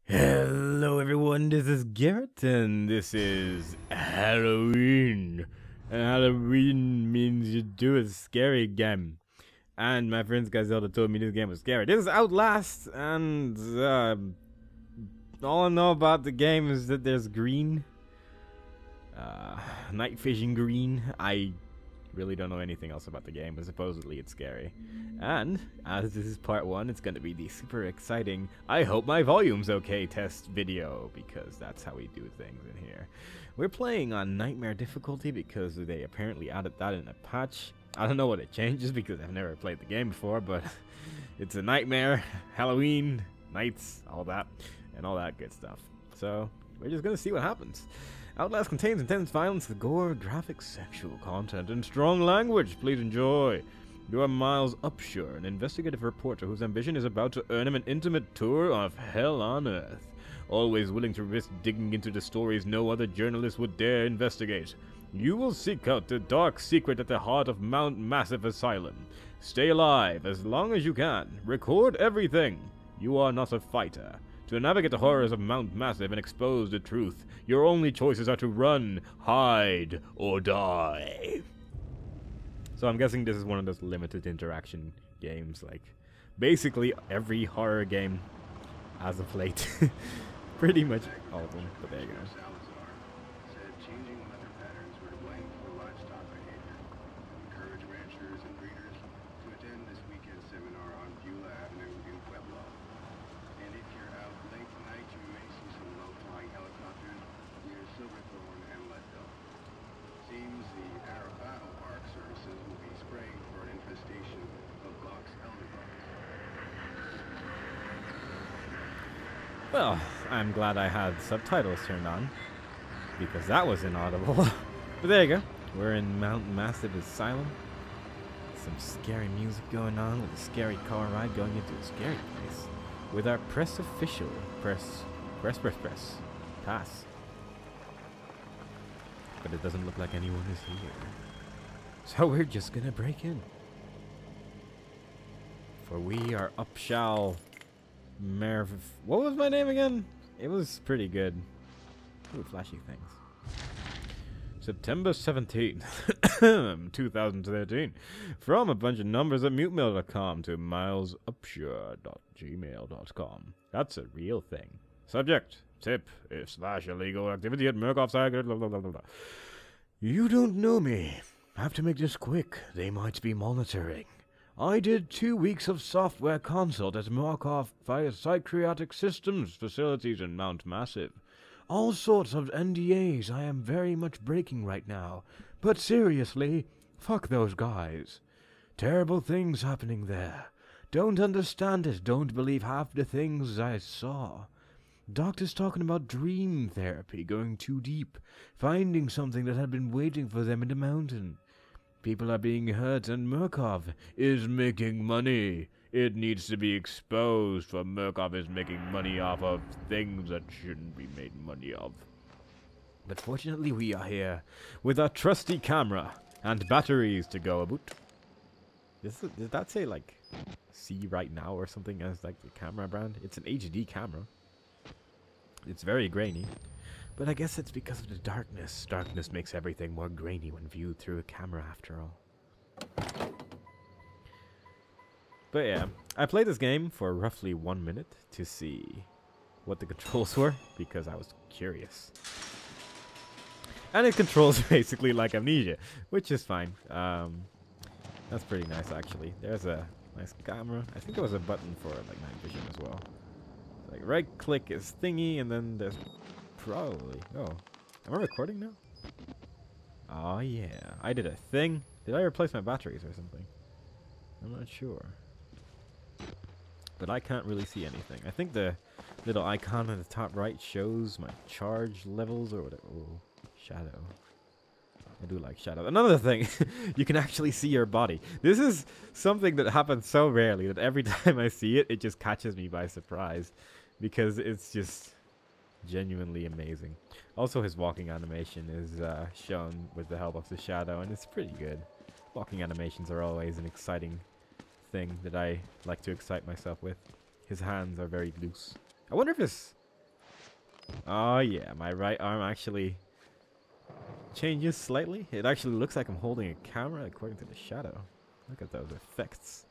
Hello everyone, this is Garrett and this is Halloween. And Halloween means you do a scary game. And my friends Zelda told me this game was scary. This is Outlast and all I know about the game is that there's green. Night vision green. I really don't know anything else about the game, but supposedly it's scary. And as this is part 1, it's gonna be the super exciting I hope my volume's okay test video, because that's how we do things in here. We're playing on nightmare difficulty because they apparently added that in a patch. I don't know what it changes because I've never played the game before, but it's a nightmare, Halloween, nights, all that, and all that good stuff. So we're just gonna see what happens. Outlast contains intense violence, gore, graphic, sexual content, and strong language. Please enjoy. You are Miles Upshur, an investigative reporter whose ambition is about to earn him an intimate tour of hell on Earth. Always willing to risk digging into the stories no other journalist would dare investigate. You will seek out the dark secret at the heart of Mount Massive Asylum. Stay alive as long as you can. Record everything. You are not a fighter. To navigate the horrors of Mount Massive and expose the truth, your only choices are to run, hide, or die. So I'm guessing this is one of those limited interaction games, like basically every horror game as of late. Pretty much all of them, but there you go. Well, I'm glad I had subtitles turned on, because that was inaudible. But there you go. We're in Mount Massive Asylum. Some scary music going on with a scary car ride going into a scary place. With our press official. Press. Pass. But it doesn't look like anyone is here. So we're just gonna break in. For we are Upshal Merv. What was my name again? It was pretty good. Ooh, flashy things. September 17th, 2013. From a bunch of numbers at mutemail.com to milesupshur.gmail.com. That's a real thing. Subject: tip if / illegal activity at Murkoff's side. You don't know me. Have to make this quick. They might be monitoring. I did 2 weeks of software consult at Markov via Psychiatric Systems facilities in Mount Massive. All sorts of NDAs I am very much breaking right now. But seriously, fuck those guys. Terrible things happening there. Don't understand it. Don't believe half the things I saw. Doctors talking about dream therapy, going too deep, finding something that had been waiting for them in the mountain. People are being hurt, and Murkov is making money. It needs to be exposed, for Murkov is making money off of things that shouldn't be made money of. But fortunately we are here, with our trusty camera, and batteries to go about. Did that say, like, see right now or something as, like, the camera brand? It's an HD camera. It's very grainy. But I guess it's because of the darkness. Darkness makes everything more grainy when viewed through a camera, after all. But yeah, I played this game for roughly 1 minute to see what the controls were, because I was curious. And it controls basically like Amnesia, which is fine. That's pretty nice, actually. There's a nice camera. I think there was a button for like night vision as well. Like right click is thingy, and then there's probably... Oh, am I recording now? Oh yeah, I did a thing. Did I replace my batteries or something? I'm not sure. But I can't really see anything. I think the little icon at the top right shows my charge levels or whatever. Oh, shadow. I do like shadow. Another thing, you can actually see your body. This is something that happens so rarely that every time I see it, it just catches me by surprise. Because it's just genuinely amazing. Also, his walking animation is shown with the help of the shadow, and it's pretty good. Walking animations are always an exciting thing that I like to excite myself with. His hands are very loose. I wonder if his Oh yeah, my right arm actually changes slightly. It actually looks like I'm holding a camera according to the shadow. Look at those effects.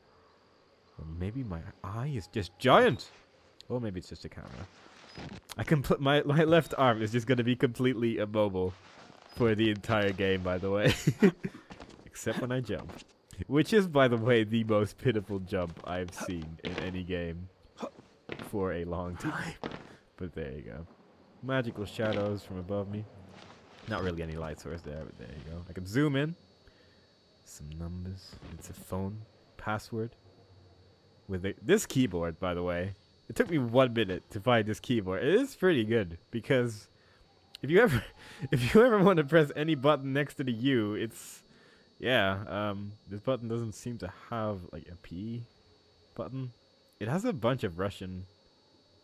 Or maybe my eye is just giant. Or maybe it's just a camera. I can put my left arm is just going to be completely immobile for the entire game, by the way. Except when I jump. Which is, by the way, the most pitiful jump I've seen in any game for a long time. But there you go. Magical shadows from above me. Not really any light source there, but there you go. I can zoom in. Some numbers. It's a phone. Password. With this keyboard, by the way. It took me 1 minute to find this keyboard. It is pretty good because if you ever want to press any button next to the U, it's this button doesn't seem to have like a P button. It has a bunch of Russian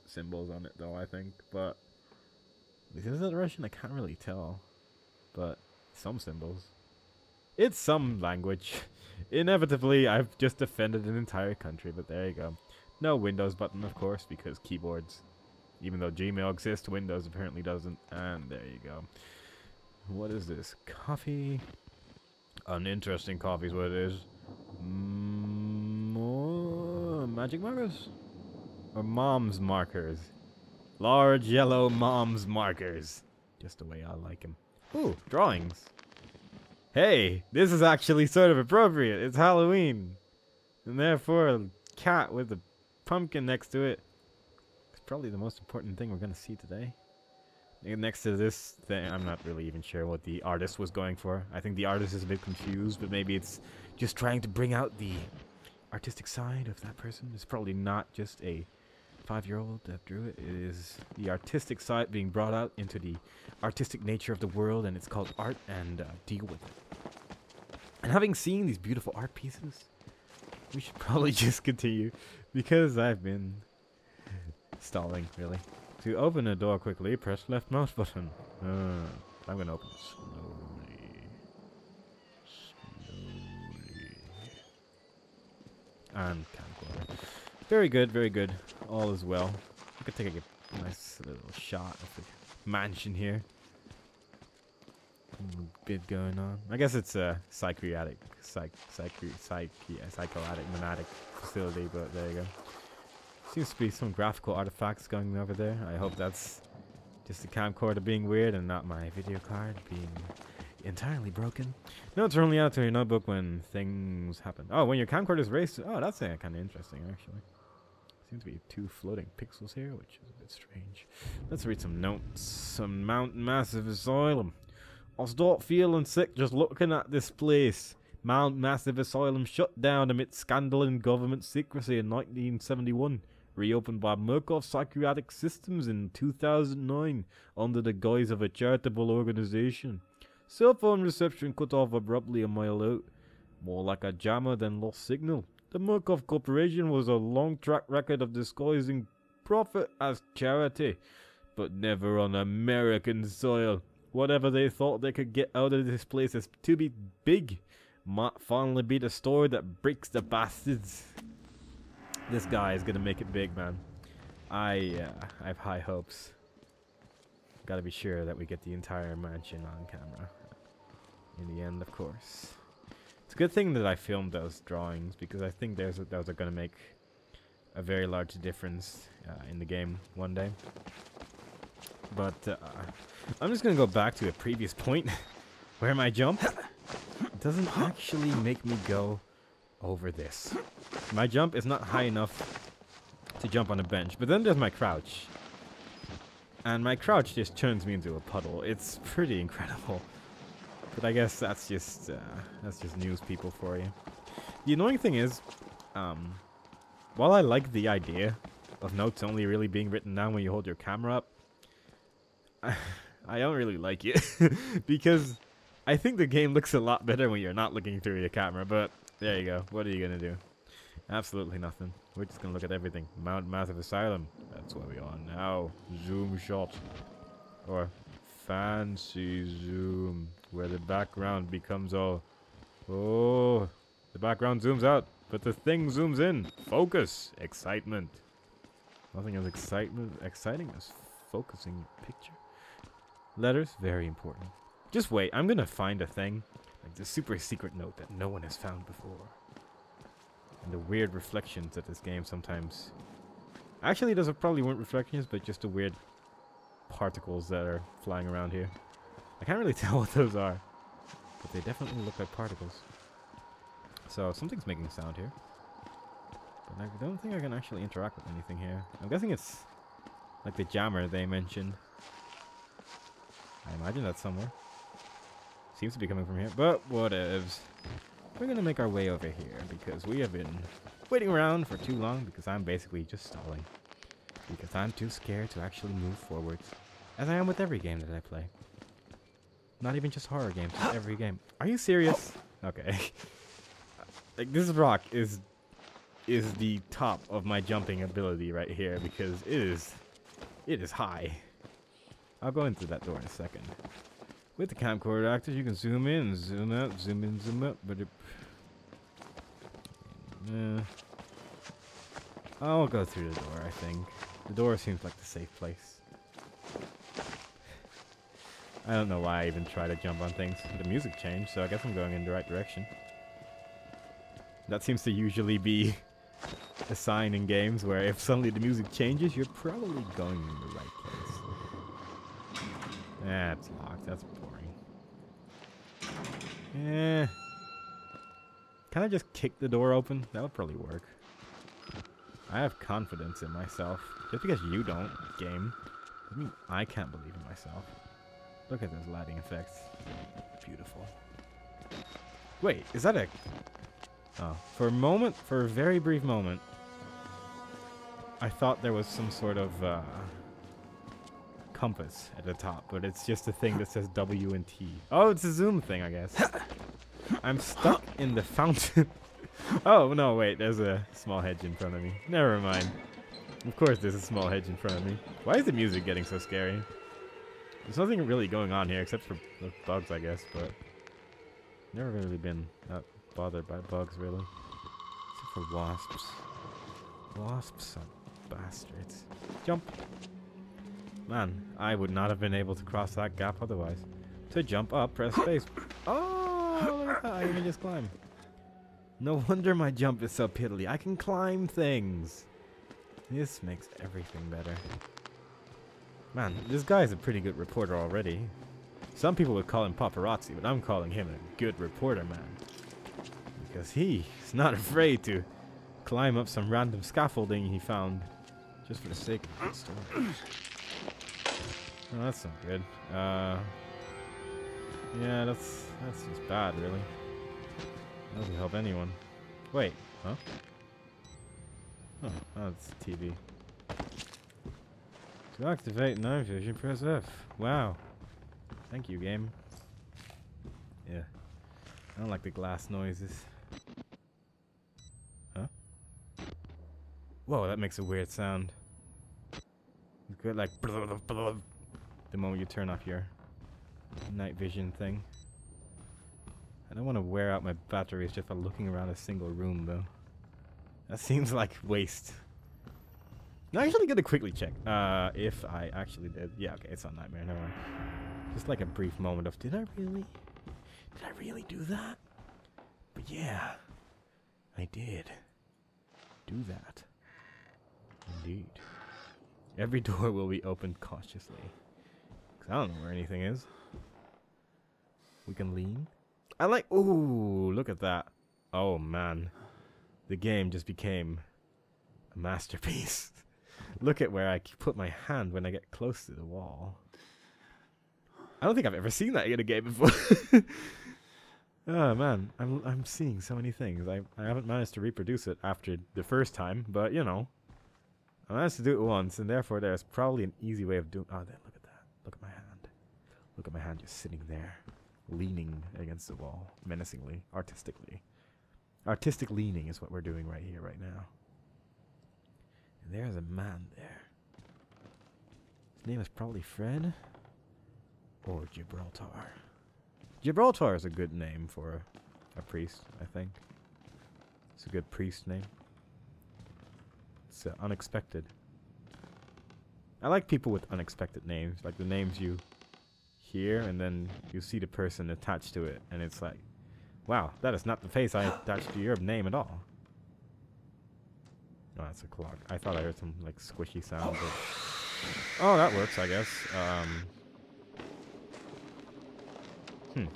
symbols on it though, I think, but is it Russian? I can't really tell. But some symbols. It's some language. Inevitably, I've just offended an entire country, but there you go. No Windows button, of course, because keyboards. Even though Gmail exists, Windows apparently doesn't. And there you go. What is this? Coffee? Uninteresting coffee is what it is. More magic markers? Or mom's markers? Large yellow mom's markers. Just the way I like them. Ooh, drawings. Hey, this is actually sort of appropriate. It's Halloween. And therefore, a cat with a pumpkin next to it. It's probably the most important thing we're going to see today. And next to this thing, I'm not really even sure what the artist was going for. I think the artist is a bit confused, but maybe it's just trying to bring out the artistic side of that person. It's probably not just a 5-year-old that drew it. It is the artistic side being brought out into the artistic nature of the world, and it's called art, and deal with it. And having seen these beautiful art pieces, we should probably just continue, because I've been stalling, really. To open a door quickly, press left mouse button. I'm gonna open it slowly. And camcorder. Very good, very good. All is well. I could take a nice little shot of the mansion here. Bit going on. I guess it's a psychotic monadic facility, but there you go. Seems to be some graphical artifacts going over there. I hope that's just the camcorder being weird and not my video card being entirely broken. Notes are only out to your notebook when things happen. Oh, when your camcorder is raised. Oh, that's kind of interesting, actually. Seems to be 2 floating pixels here, which is a bit strange. Let's read some notes. Some Mountain Massive Asylum. I'll start feeling sick just looking at this place. Mount Massive Asylum shut down amid scandal and government secrecy in 1971. Reopened by Murkoff Psychiatric Systems in 2009 under the guise of a charitable organization. Cell phone reception cut off abruptly a mile out. More like a jammer than lost signal. The Murkoff Corporation was a long track record of disguising profit as charity, but never on American soil. Whatever they thought they could get out of this place is too big. Might finally be the story that breaks the bastards. This guy is gonna make it big, man. I have high hopes. Gotta be sure that we get the entire mansion on camera. In the end, of course. It's a good thing that I filmed those drawings, because I think those are gonna make a very large difference in the game one day. But I'm just gonna go back to a previous point where my jump doesn't actually make me go over this. My jump is not high enough to jump on a bench, but then there's my crouch. And my crouch just turns me into a puddle. It's pretty incredible. But I guess that's just news people for you. The annoying thing is, while I like the idea of notes only really being written down when you hold your camera up, I don't really like it. Because I think the game looks a lot better when you're not looking through your camera, but there you go. What are you gonna do? Absolutely nothing. We're just gonna look at everything. Mount Massive Asylum. That's where we are now. Zoom shot. Or fancy zoom. Where the background becomes all... Oh, the background zooms out, but the thing zooms in. Focus. Excitement. Nothing as exciting as focusing your picture. Letters, very important. Just wait, I'm gonna find a thing. Like the super secret note that no one has found before. And the weird reflections that this game sometimes... Actually, those probably weren't reflections, but just the weird particles that are flying around here. I can't really tell what those are. But they definitely look like particles. So, something's making sound here. But I don't think I can actually interact with anything here. I'm guessing it's like the jammer they mentioned. I imagine that's somewhere. Seems to be coming from here, but whatevs. We're gonna make our way over here because we have been waiting around for too long because I'm basically just stalling. Because I'm too scared to actually move forwards. As I am with every game that I play. Not even just horror games, just every game. Are you serious? Okay. Like this rock is the top of my jumping ability right here because it is high. I'll go into that door in a second. With the camcorder active, you can zoom in, zoom out, zoom in, zoom up, but I'll go through the door, I think. The door seems like the safe place. I don't know why I even try to jump on things. The music changed, so I guess I'm going in the right direction. That seems to usually be a sign in games where if suddenly the music changes, you're probably going in the right place. That's locked. That's boring. Eh. Can I just kick the door open? That would probably work. I have confidence in myself. Just because you don't, game, doesn't mean I can't believe in myself. Look at those lighting effects. Beautiful. Wait, is that a... Oh, for a very brief moment, I thought there was some sort of compass at the top, but it's just a thing that says W and T. Oh, it's a zoom thing, I guess. I'm stuck in the fountain. Oh, no, wait, there's a small hedge in front of me. Never mind. Of course there's a small hedge in front of me. Why is the music getting so scary? There's nothing really going on here except for the bugs, I guess, but never really been that bothered by bugs, really. Except for wasps. Wasps are bastards. Jump! Man, I would not have been able to cross that gap otherwise. To jump up, press space. Oh, look at that, I can just climb. No wonder my jump is so piddly. I can climb things. This makes everything better. Man, this guy is a pretty good reporter already. Some people would call him paparazzi, but I'm calling him a good reporter, man. Because he's not afraid to climb up some random scaffolding he found just for the sake of a good story. Oh, that's not good. Yeah, that's just bad, really. Doesn't help anyone. Wait, huh? Oh, that's TV. To activate night vision, press F. Wow. Thank you, game. Yeah. I don't like the glass noises. Huh? Whoa, that makes a weird sound. It's good, like the moment you turn off your night vision thing. I don't want to wear out my batteries just by looking around a single room, though. That seems like waste. I'm actually gonna quickly check if I actually did. Yeah, okay, it's on Nightmare. Never mind. Just like a brief moment of, did I really do that? But yeah, I did do that. Indeed. Every door will be opened cautiously. 'Cause I don't know where anything is. We can lean. I like, ooh, look at that. Oh man. The game just became a masterpiece. Look at where I put my hand when I get close to the wall. I don't think I've ever seen that in a game before. Oh man, I'm seeing so many things. I haven't managed to reproduce it after the first time, but you know, I managed to do it once, and therefore there's probably an easy way of doing. Oh, then look at that. Look at my hand. Look at my hand just sitting there, leaning against the wall, menacingly, artistically. Artistic leaning is what we're doing right here, right now. And there's a man there. His name is probably Fred or Gibraltar. Gibraltar is a good name for a priest, I think. It's a good priest name. It's unexpected. I like people with unexpected names, like the names you hear and then you see the person attached to it, and it's like, wow, that is not the face I attached to your name at all. Oh, that's a clock. I thought I heard some like squishy sound, but oh, that works, I guess.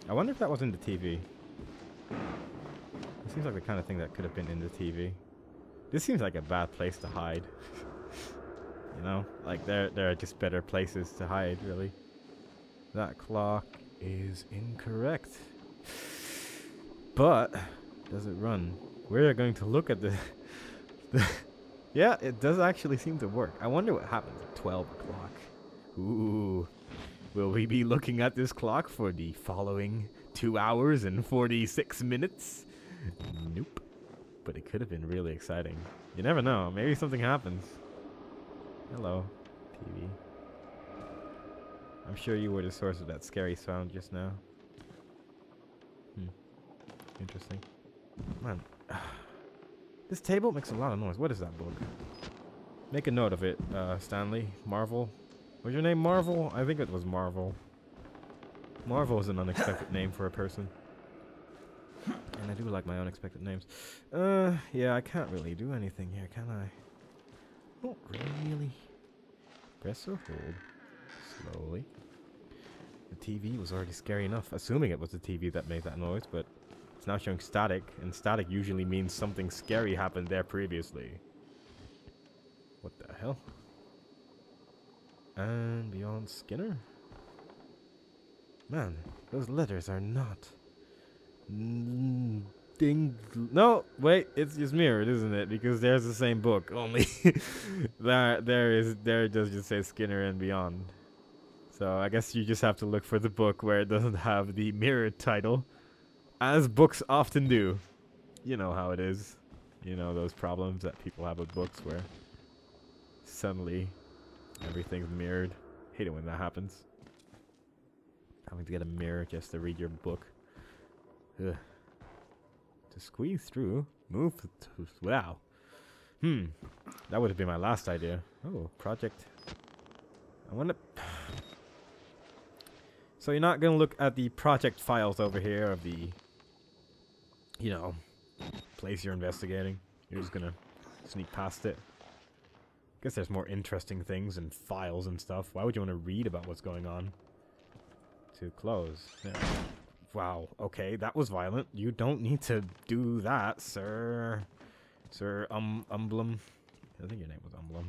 I wonder if that was in the TV. It seems like the kind of thing that could have been in the TV. This seems like a bad place to hide. You know, like there are just better places to hide, really. That clock is incorrect. But does it run? We're going to look at the yeah, it does actually seem to work. I wonder what happens at 12 o'clock. Ooh. Will we be looking at this clock for the following 2 hours and 46 minutes? Nope. But it could have been really exciting. You never know. Maybe something happens. Hello, TV. I'm sure you were the source of that scary sound just now. Interesting. Man. This table makes a lot of noise. What is that book? Make a note of it, Stanley. Marvel. Was your name Marvel? I think it was Marvel. Marvel is an unexpected name for a person. And I do like my unexpected names. Yeah, I can't really do anything here, can I? Not really. Press or hold. Slowly. The TV was already scary enough, assuming it was the TV that made that noise, but it's now showing static, and static usually means something scary happened there previously. What the hell? And beyond Skinner? Man, those letters are not... No, wait, it's just mirrored, isn't it? Because there's the same book, only there does just say Skinner and Beyond. So I guess you just have to look for the book where it doesn't have the mirrored title, as books often do. You know how it is. You know those problems that people have with books where suddenly everything's mirrored. Hate it when that happens. Having to get a mirror just to read your book. Ugh. To squeeze through, move to, wow. That would have been my last idea. Oh, project. I want to... So you're not going to look at the project files over here of the, you know, place you're investigating. You're just going to sneak past it. Guess there's more interesting things and files and stuff. Why would you want to read about what's going on? To close. There. Wow, okay, that was violent. You don't need to do that, sir. Sir, Umblum. I think your name was Umblum.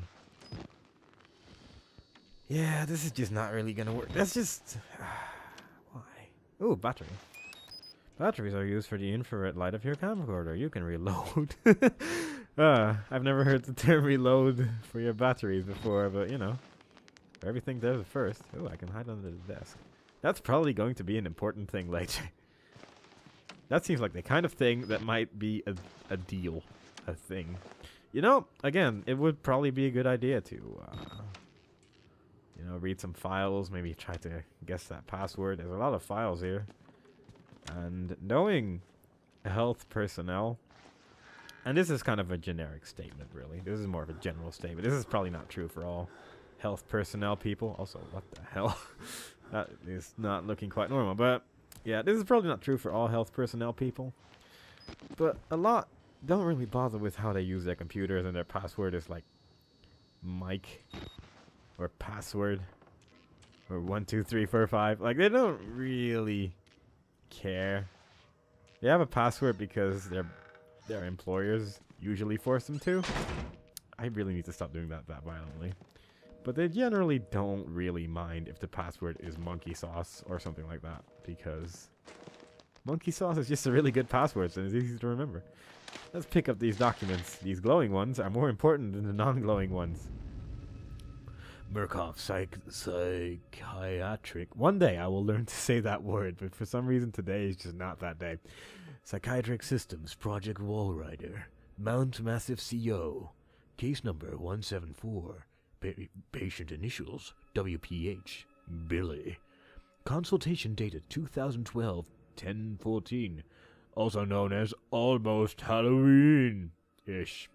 Yeah, this is just not really gonna work. That's just... why? Ooh, battery. Batteries are used for the infrared light of your camcorder. You can reload. I've never heard the term reload for your batteries before, but you know. Everything there's first. Ooh, I can hide under the desk. That's probably going to be an important thing later. That seems like the kind of thing that might be a deal. A thing. You know, again, it would probably be a good idea to, you know, read some files, maybe try to guess that password. There's a lot of files here. And knowing health personnel, and this is kind of a generic statement, really. This is more of a general statement. This is probably not true for all health personnel people. Also, what the hell? That is not looking quite normal, but yeah, this is probably not true for all health personnel people. But a lot don't really bother with how they use their computers, and their password is like Mike or password or 12345. Like, they don't really care. They have a password because their employers usually force them to. I really need to stop doing that violently. But they generally don't really mind if the password is monkey sauce or something like that, because monkey sauce is just a really good password and it's easy to remember. Let's pick up these documents. These glowing ones are more important than the non-glowing ones. Murkoff, psychiatric. One day I will learn to say that word, but for some reason today is just not that day. Psychiatric Systems, Project Wallrider, Mount Massive CO, case number 174. Patient initials, WPH, Billy. Consultation dated 2012-10-14. Also known as Almost Halloween-ish.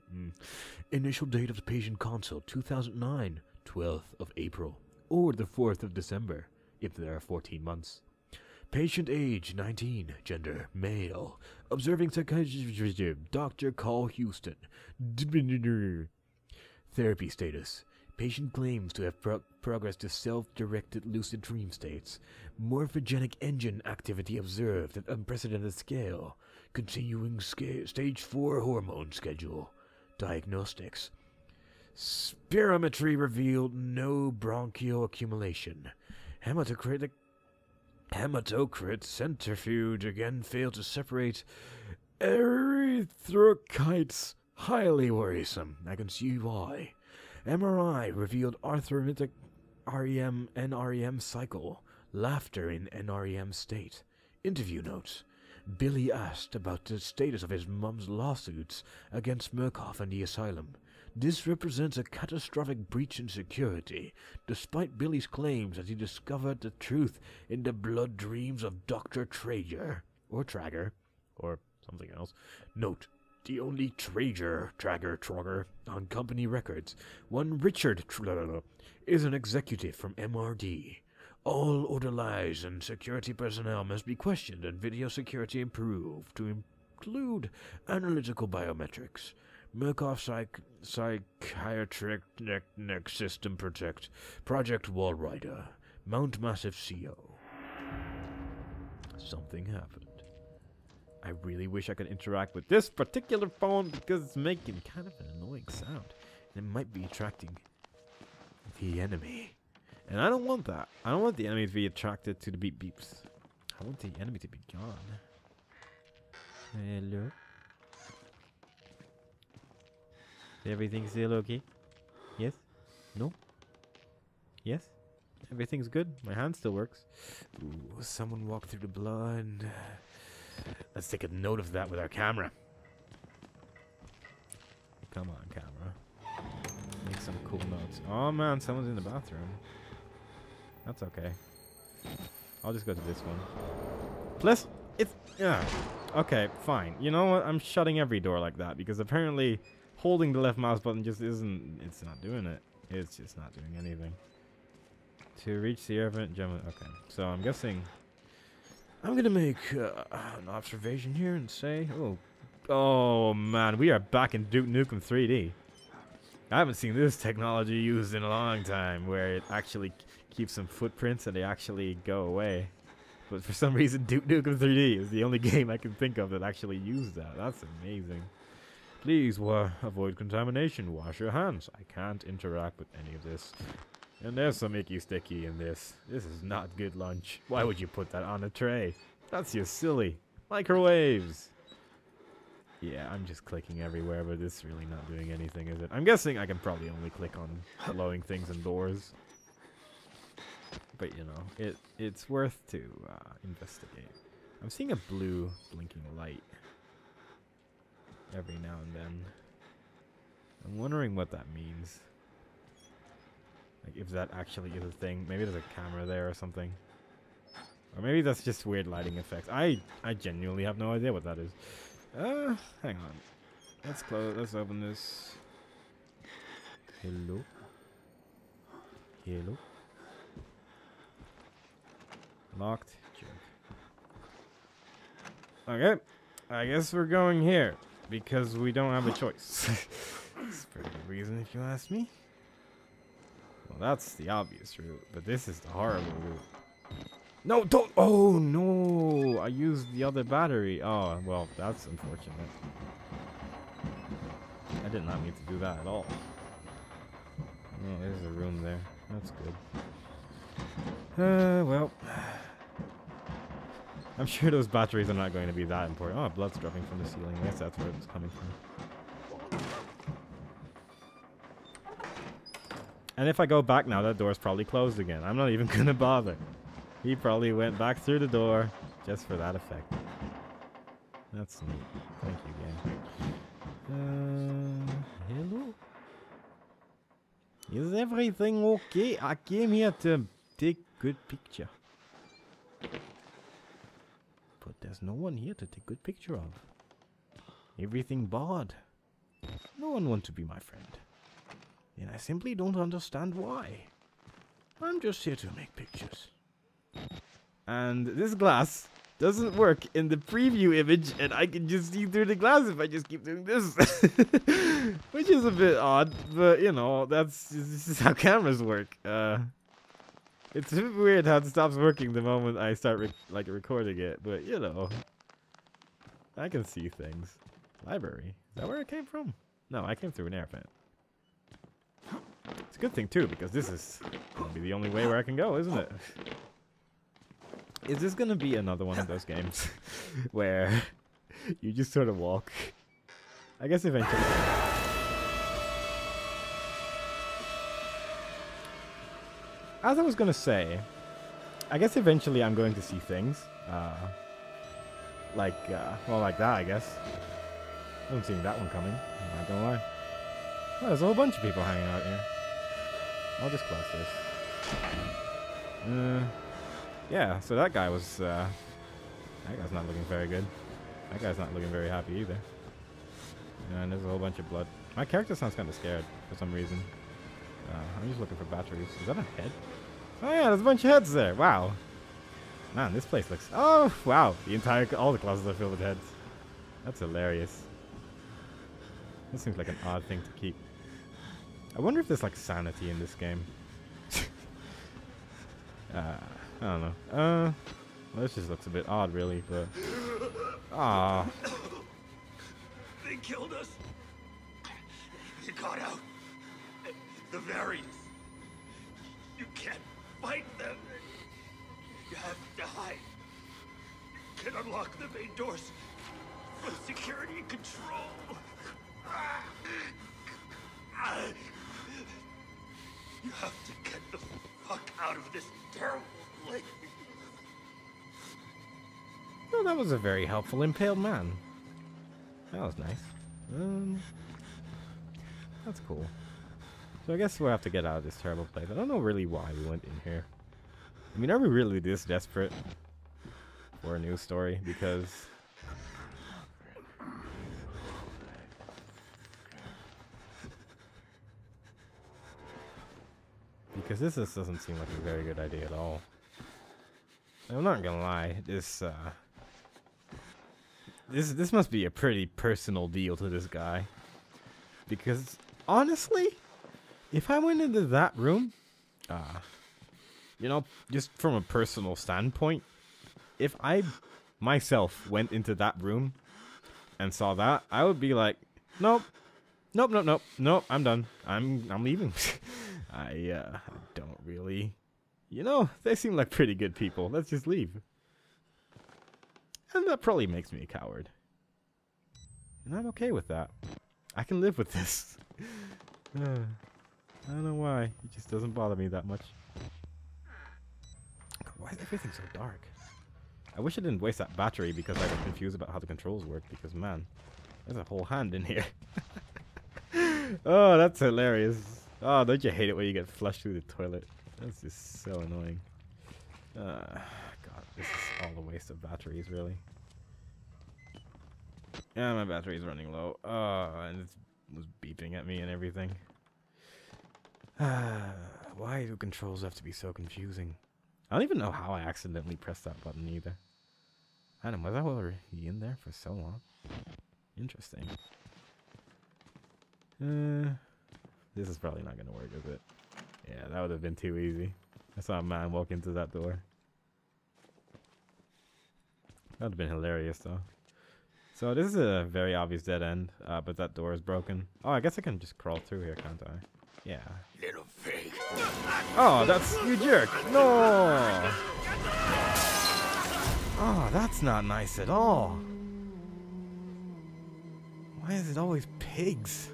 Initial date of the patient consult, 2009. 12th of April, or the 4th of December, if there are 14 months. Patient age 19, gender male. Observing psychiatrist Dr. Carl Houston. Therapy status. Patient claims to have progressed to self-directed lucid dream states. Morphogenic engine activity observed at unprecedented scale. Continuing stage 4 hormone schedule. Diagnostics. Spirometry revealed no bronchial accumulation. Hematocrit centrifuge again failed to separate erythrocytes. Highly worrisome. I can see why. MRI revealed arthritic NREM cycle. Laughter in NREM state. Interview notes. Billy asked about the status of his mom's lawsuits against Murkoff and the asylum. This represents a catastrophic breach in security, despite Billy's claims that he discovered the truth in the blood dreams of Dr. Traeger, or something else. Note, the only Traeger on company records, one Richard is an executive from MRD. All orderlies and security personnel must be questioned and video security improved to include analytical biometrics. Murkoff Psychiatric Neck System Protect. Project Wallrider. Mount Massive CO. Something happened. I really wish I could interact with this particular phone because it's making kind of an annoying sound. And it might be attracting the enemy. And I don't want that. I don't want the enemy to be attracted to the beep beeps. I want the enemy to be gone. Hello? Everything's still okay? Yes? No? Yes? Everything's good? My hand still works. Ooh, someone walked through the blood. Let's take a note of that with our camera. Come on, camera. Make some cool notes. Oh man, someone's in the bathroom. That's okay. I'll just go to this one. Plus, it's... yeah. Okay, fine. You know what? I'm shutting every door like that because apparently holding the left mouse button just isn't... it's not doing it. It's just not doing anything. To reach the event, jump... okay. So I'm guessing... I'm gonna make an observation here and say... oh man, we are back in Duke Nukem 3D. I haven't seen this technology used in a long time where it actually keeps some footprints and they actually go away. But for some reason Duke Nukem 3D is the only game I can think of that actually used that. That's amazing. Please avoid contamination. Wash your hands. I can't interact with any of this. And there's some icky sticky in this. This is not good lunch. Why would you put that on a tray? That's just silly. Microwaves. Yeah, I'm just clicking everywhere, but it's really not doing anything, is it? I'm guessing I can probably only click on glowing things and doors. But, you know, it's worth to investigate. I'm seeing a blue blinking light every now and then. I'm wondering what that means. Like, if that actually is a thing. Maybe there's a camera there or something. Or maybe that's just weird lighting effects. I genuinely have no idea what that is. Hang on. Let's close. Let's open this. Hello? Hello? Locked. Jerk. Okay. I guess we're going here. Because we don't have a choice. That's for good reason if you ask me. Well, that's the obvious route. But this is the horrible route. No, don't. Oh, no. I used the other battery. Oh, well, that's unfortunate. I did not mean to do that at all. Oh, there's a room there. That's good. Well. I'm sure those batteries are not going to be that important. Oh, blood's dropping from the ceiling. I guess that's where it was coming from. And if I go back now, that door's probably closed again. I'm not even going to bother. He probably went back through the door just for that effect. That's neat. Thank you, game. Hello? Is everything okay? I came here to take good picture. But there's no one here to take good picture of. Everything barred. No one wants to be my friend. and I simply don't understand why. I'm just here to make pictures. And this glass doesn't work in the preview image, and I can just see through the glass if I just keep doing this. Which is a bit odd, but you know, this is how cameras work. It's a bit weird how it stops working the moment I start recording it, but you know, I can see things. Library. Is that where I came from? No, I came through an air vent. It's a good thing too, because this is gonna be the only way where I can go, isn't it? Is this gonna be another one of those games where you just sort of walk? I guess eventually. As I was gonna say, I guess eventually I'm going to see things. Like that, I guess. I haven't seen that one coming. I'm not gonna lie. Oh, there's a whole bunch of people hanging out here. I'll just close this. Yeah, so that guy was, that guy's not looking very good. That guy's not looking very happy either. And there's a whole bunch of blood. My character sounds kind of scared for some reason. I'm just looking for batteries. Is that a head? Oh yeah, there's a bunch of heads there. Wow. Man, this place looks... Oh, wow. All the closets are filled with heads. That's hilarious. That seems like an odd thing to keep. I wonder if there's like sanity in this game. I don't know. Well, this just looks a bit odd, really, but... Ah. They killed us. You got out. The variants. You can't fight them. You have to hide. You can unlock the main doors for security and control. You have to get the fuck out of this terrible place. Well, that was a very helpful impaled man. That was nice. That's cool. So I guess we'll have to get out of this terrible place. I don't know really why we went in here. I mean, are we really this desperate for a news story? Because... this just doesn't seem like a very good idea at all. I'm not gonna lie, this must be a pretty personal deal to this guy. Because honestly, if I went into that room, you know, just from a personal standpoint, if I myself went into that room and saw that, I would be like, nope, I'm done. I'm leaving. I don't really, you know, they seem like pretty good people. Let's just leave. And that probably makes me a coward. And I'm okay with that. I can live with this. I don't know why. It just doesn't bother me that much. Why is everything so dark? I wish I didn't waste that battery because I got confused about how the controls work. Because, man, there's a whole hand in here. Oh, that's hilarious. Oh, don't you hate it when you get flushed through the toilet? That's just so annoying. God, this is all a waste of batteries, really. Yeah, my battery's running low. Oh, and it was beeping at me and everything. Why do controls have to be so confusing? I don't even know how I accidentally pressed that button either. Adam, was I already in there for so long? Interesting. This is probably not going to work, is it? Yeah, that would have been too easy. I saw a man walk into that door. That would have been hilarious, though. So this is a very obvious dead end, but that door is broken. Oh, I guess I can just crawl through here, can't I? Yeah. Little pig. Oh, that's you jerk. No. Oh, that's not nice at all. Why is it always pigs?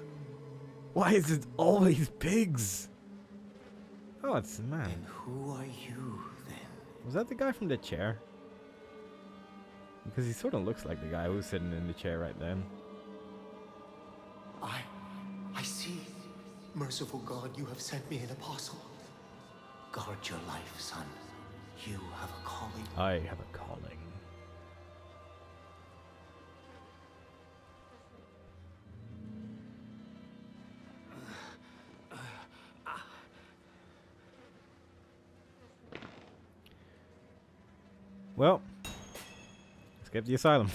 Why is it always pigs? Oh, it's the man. And who are you, then? Was that the guy from the chair? Because he sort of looks like the guy who was sitting in the chair right then. I see. Merciful God, you have sent me an apostle. Guard your life, son. You have a calling. I have a calling. Well, escape the asylum.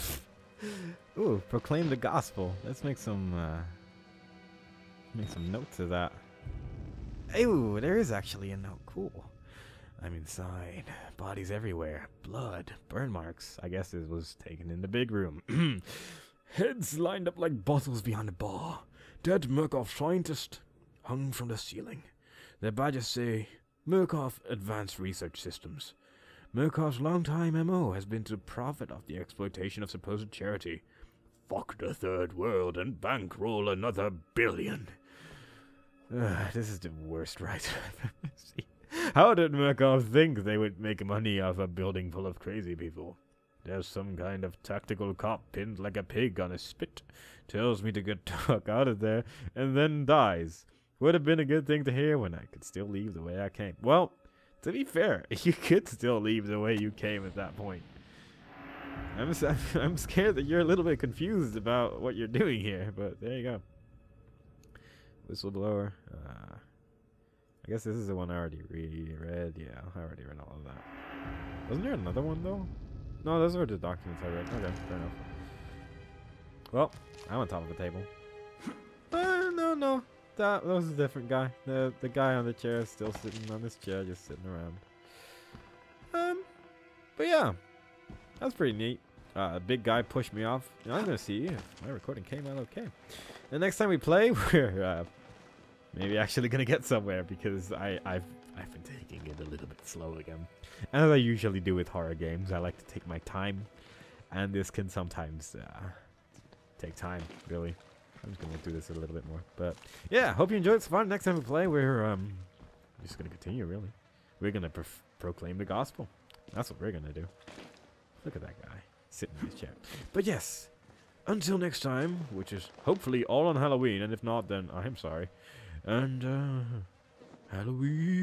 Ooh, proclaim the gospel. Let's make some notes of that. Ooh, there is actually a note. Cool. I'm inside. Bodies everywhere. Blood. Burn marks. I guess this was taken in the big room. Heads lined up like bottles behind a bar. Dead Murkoff scientist hung from the ceiling. Their badges say, Murkoff Advanced Research Systems. Murkoff's longtime MO has been to profit off the exploitation of supposed charity. Fuck the third world and bankroll another billion. This is the worst writer I've ever seen. How did Murkoff think they would make money off a building full of crazy people? There's some kind of tactical cop pinned like a pig on a spit. Tells me to get the fuck out of there and then dies. Would have been a good thing to hear when I could still leave the way I came. Well, to be fair, you could still leave the way you came at that point. I'm scared that you're a little bit confused about what you're doing here, but there you go. Whistleblower. I guess this is the one I already read. Yeah, I already read all of that. Wasn't there another one, though? No, those were the documents I read. Okay, fair enough. Well, I'm on top of the table. No. That was a different guy. The guy on the chair is still sitting on this chair, just sitting around. But yeah, that's pretty neat. A big guy pushed me off. Now I'm gonna see if my recording came out okay. The next time we play, we're maybe actually gonna get somewhere because I've been taking it a little bit slow again, as I usually do with horror games. I like to take my time, and this can sometimes take time, really. I'm just gonna do this a little bit more, but yeah, hope you enjoyed. It's fun. Next time we play, we're just gonna continue. Really, we're gonna proclaim the gospel. That's what we're gonna do. Look at that guy sitting in his chair. But yes, until next time, which is hopefully all on Halloween, and if not, then I'm sorry. And Halloween.